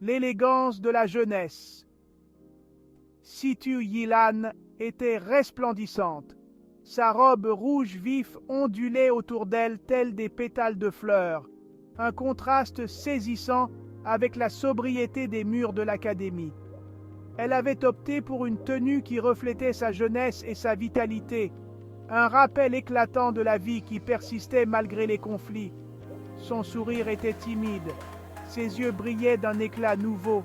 l'élégance de la jeunesse. Situ Yilan était resplendissante. Sa robe rouge vif ondulait autour d'elle telle des pétales de fleurs, un contraste saisissant avec la sobriété des murs de l'académie. Elle avait opté pour une tenue qui reflétait sa jeunesse et sa vitalité, un rappel éclatant de la vie qui persistait malgré les conflits. Son sourire était timide, ses yeux brillaient d'un éclat nouveau.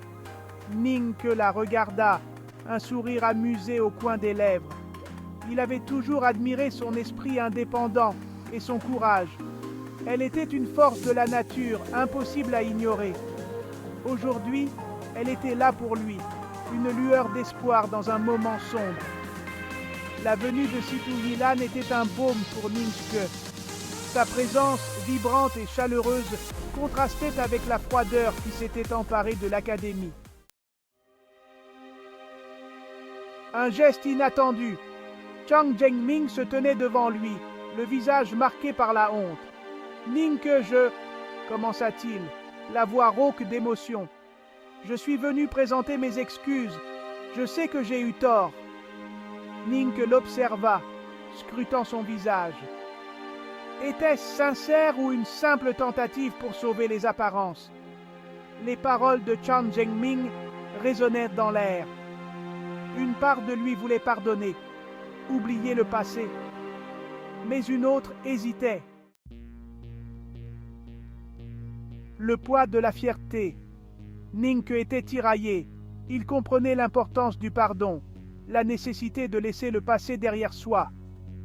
Ninke la regarda, un sourire amusé au coin des lèvres. Il avait toujours admiré son esprit indépendant et son courage. Elle était une force de la nature, impossible à ignorer. Aujourd'hui, elle était là pour lui, une lueur d'espoir dans un moment sombre. La venue de Situ Yilan était un baume pour Ninke. Sa présence, vibrante et chaleureuse, contrastait avec la froideur qui s'était emparée de l'académie. Un geste inattendu. Chang Zhengming se tenait devant lui, le visage marqué par la honte. « Ninke, commença-t-il, la voix rauque d'émotion. « Je suis venu présenter mes excuses. Je sais que j'ai eu tort. » Ninke l'observa, scrutant son visage. Était-ce sincère ou une simple tentative pour sauver les apparences? Les paroles de Chang Zhengming résonnaient dans l'air. Une part de lui voulait pardonner, oublier le passé, mais une autre hésitait. Le poids de la fierté. Ninke était tiraillé. Il comprenait l'importance du pardon, la nécessité de laisser le passé derrière soi.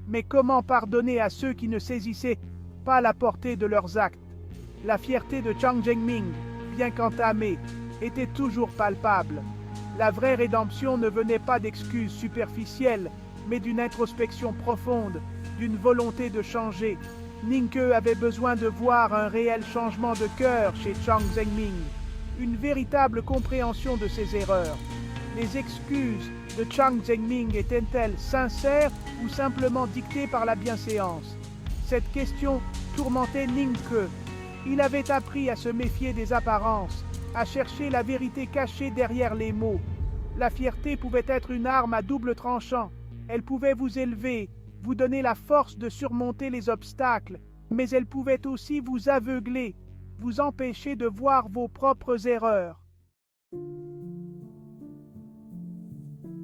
Mais comment pardonner à ceux qui ne saisissaient pas la portée de leurs actes? La fierté de Chang Zhengming, bien qu'entamée, était toujours palpable. La vraie rédemption ne venait pas d'excuses superficielles, mais d'une introspection profonde, d'une volonté de changer. Ninke avait besoin de voir un réel changement de cœur chez Chang Zhengming, une véritable compréhension de ses erreurs. Les excuses de Chang Zhengming étaient-elles sincères ou simplement dictées par la bienséance? Cette question tourmentait Ninke. Il avait appris à se méfier des apparences, à chercher la vérité cachée derrière les mots. La fierté pouvait être une arme à double tranchant. Elle pouvait vous élever, vous donner la force de surmonter les obstacles, mais elle pouvait aussi vous aveugler, vous empêcher de voir vos propres erreurs.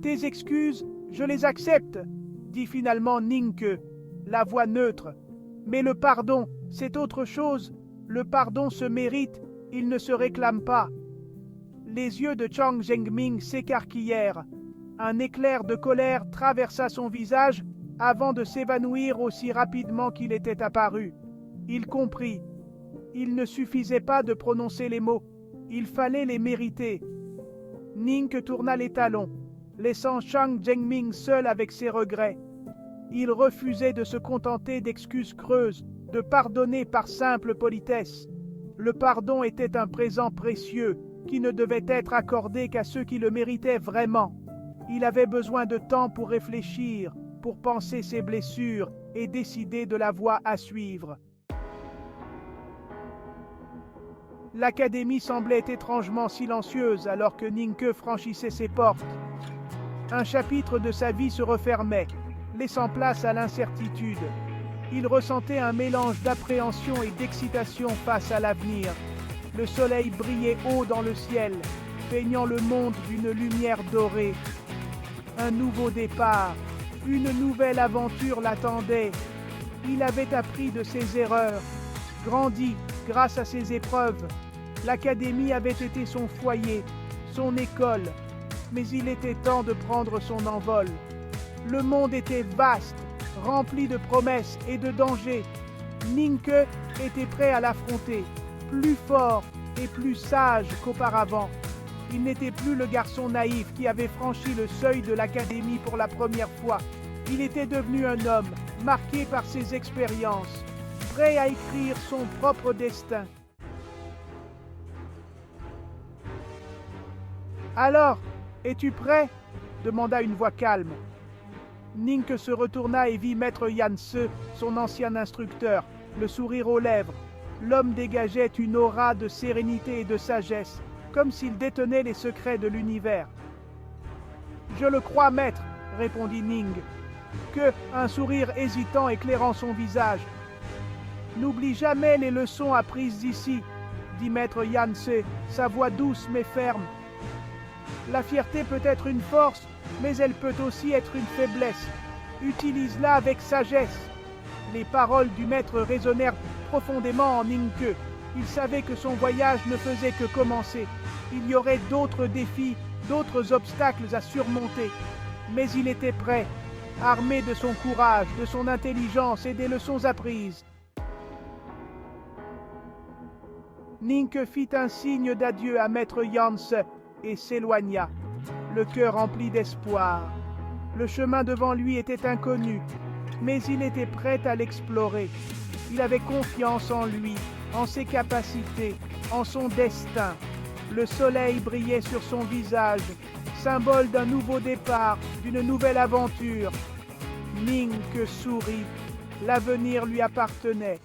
« Tes excuses, je les accepte, » dit finalement Ninke, la voix neutre. « Mais le pardon, c'est autre chose. Le pardon se mérite, il ne se réclame pas. » Les yeux de Chang Zhengming s'écarquillèrent. Un éclair de colère traversa son visage avant de s'évanouir aussi rapidement qu'il était apparu. Il comprit. Il ne suffisait pas de prononcer les mots, il fallait les mériter. Ninke tourna les talons, laissant Chang Zhengming seul avec ses regrets. Il refusait de se contenter d'excuses creuses, de pardonner par simple politesse. Le pardon était un présent précieux qui ne devait être accordé qu'à ceux qui le méritaient vraiment. Il avait besoin de temps pour réfléchir, pour penser ses blessures et décider de la voie à suivre. L'académie semblait étrangement silencieuse alors que Ninke franchissait ses portes. Un chapitre de sa vie se refermait, laissant place à l'incertitude. Il ressentait un mélange d'appréhension et d'excitation face à l'avenir. Le soleil brillait haut dans le ciel, peignant le monde d'une lumière dorée. Un nouveau départ, une nouvelle aventure l'attendait. Il avait appris de ses erreurs, grandi grâce à ses épreuves. L'académie avait été son foyer, son école, mais il était temps de prendre son envol. Le monde était vaste, rempli de promesses et de dangers. Ninke était prêt à l'affronter, plus fort et plus sage qu'auparavant. Il n'était plus le garçon naïf qui avait franchi le seuil de l'académie pour la première fois. Il était devenu un homme, marqué par ses expériences, prêt à écrire son propre destin. « Alors, es-tu prêt ?» demanda une voix calme. Ninke se retourna et vit Maître Yanse, son ancien instructeur, le sourire aux lèvres. L'homme dégageait une aura de sérénité et de sagesse. comme s'il détenait les secrets de l'univers. « Je le crois, maître, répondit Ning, un sourire hésitant éclairant son visage. N'oublie jamais les leçons apprises ici, dit maître Yanse, sa voix douce mais ferme. La fierté peut être une force, mais elle peut aussi être une faiblesse. Utilise-la avec sagesse. Les paroles du maître résonnèrent profondément en Ningke. Il savait que son voyage ne faisait que commencer. Il y aurait d'autres défis, d'autres obstacles à surmonter. Mais il était prêt, armé de son courage, de son intelligence et des leçons apprises. Ningke fit un signe d'adieu à maître Yanse et s'éloigna, le cœur rempli d'espoir. Le chemin devant lui était inconnu, mais il était prêt à l'explorer. Il avait confiance en lui, en ses capacités, en son destin. Le soleil brillait sur son visage, symbole d'un nouveau départ, d'une nouvelle aventure. Ningke sourit, l'avenir lui appartenait.